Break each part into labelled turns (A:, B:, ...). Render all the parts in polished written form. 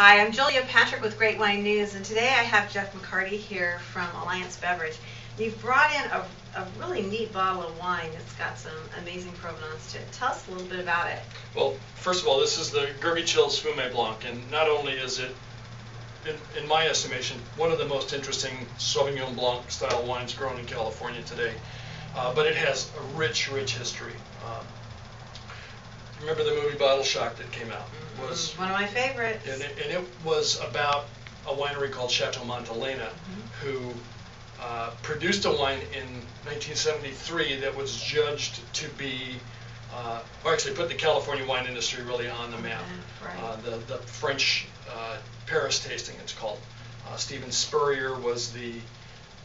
A: Hi, I'm Julia Patrick with Great Wine News, and today I have Jeff McCarty here from Alliance Beverage. You've brought in a really neat bottle of wine that's got some amazing provenance to it. Tell us a little bit about it.
B: Well, first of all, this is the Beverage Fumé Blanc, and not only is it, in my estimation, one of the most interesting Sauvignon Blanc style wines grown in California today, but it has a rich, rich history. Remember the movie Bottle Shock that came out?
A: Was one of my favorites.
B: And it was about a winery called Chateau Montelena, who produced a wine in 1973 that was judged to be, or actually put the California wine industry really on the map.
A: Right.
B: The French Paris tasting, it's called. Stephen Spurrier was the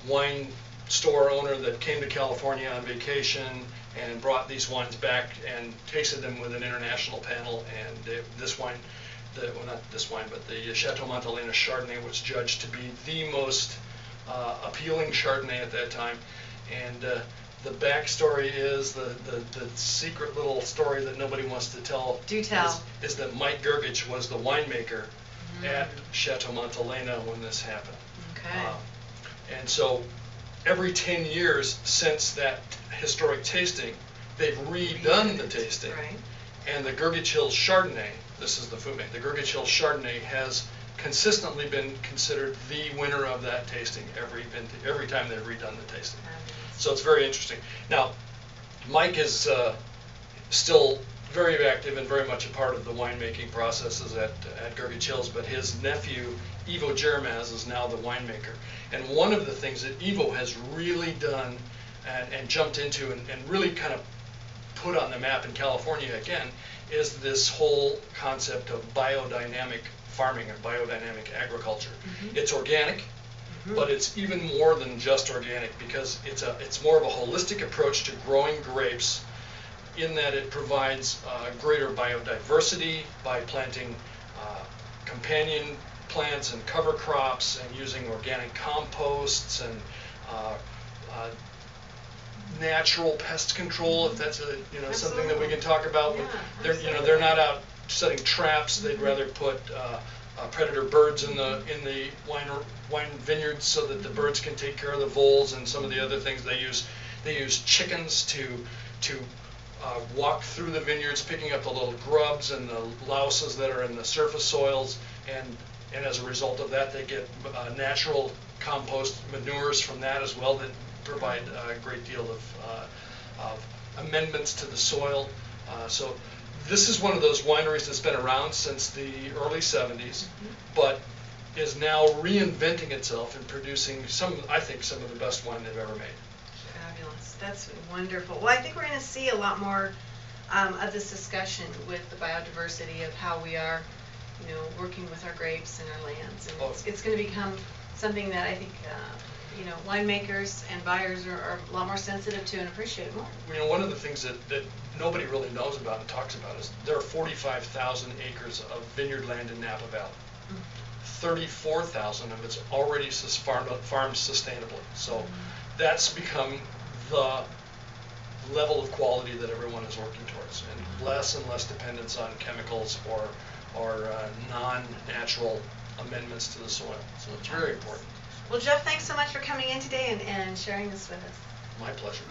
B: wine store owner that came to California on vacation and brought these wines back and tasted them with an international panel. And this wine, well, not this wine, but the Chateau Montelena Chardonnay was judged to be the most appealing Chardonnay at that time. And the backstory is the secret little story that nobody wants to tell.
A: Do tell.
B: Is that Mike Gergich was the winemaker at Chateau Montelena when this happened.
A: Okay.
B: And so every 10 years since that historic tasting, they've redone the tasting.
A: Right.
B: And the Gergich Hills Chardonnay, this is the Fumé, the Gergich Hills Chardonnay has consistently been considered the winner of that tasting every time they've redone the tasting. So it's very interesting. Now, Mike is still very active and very much a part of the winemaking processes at Gergich Hills, but his nephew, Ivo Jeremaz, is now the winemaker. And one of the things that Ivo has really done and jumped into and really kind of put on the map in California again is this whole concept of biodynamic farming or biodynamic agriculture. It's organic, but it's even more than just organic because it's more of a holistic approach to growing grapes, in that it provides greater biodiversity by planting companion plants and cover crops and using organic composts and natural pest control, if that's something that we can talk about.
A: Yeah,
B: they're not out setting traps. They'd rather put predator birds in the wine vineyards so that the birds can take care of the voles and some of the other things they use. They use chickens to walk through the vineyards, picking up the little grubs and the louses that are in the surface soils, and as a result of that, they get natural compost manures from that as well that provide a great deal of amendments to the soil. So this is one of those wineries that's been around since the early 70s, but is now reinventing itself and producing I think some of the best wine they've ever made.
A: Fabulous. That's wonderful. Well, I think we're going to see a lot more of this discussion with the biodiversity of how we are, working with our grapes and our lands. And it's going to become something that I think, winemakers and buyers are a lot more sensitive to and appreciate more.
B: One of the things that nobody really knows about and talks about is there are 45,000 acres of vineyard land in Napa Valley. 34,000 of it's already farmed sustainably. So that's become the level of quality that everyone is working towards, and less dependence on chemicals or non-natural amendments to the soil. So it's very important.
A: Well, Jeff, thanks so much for coming in today and sharing this with us.
B: My pleasure.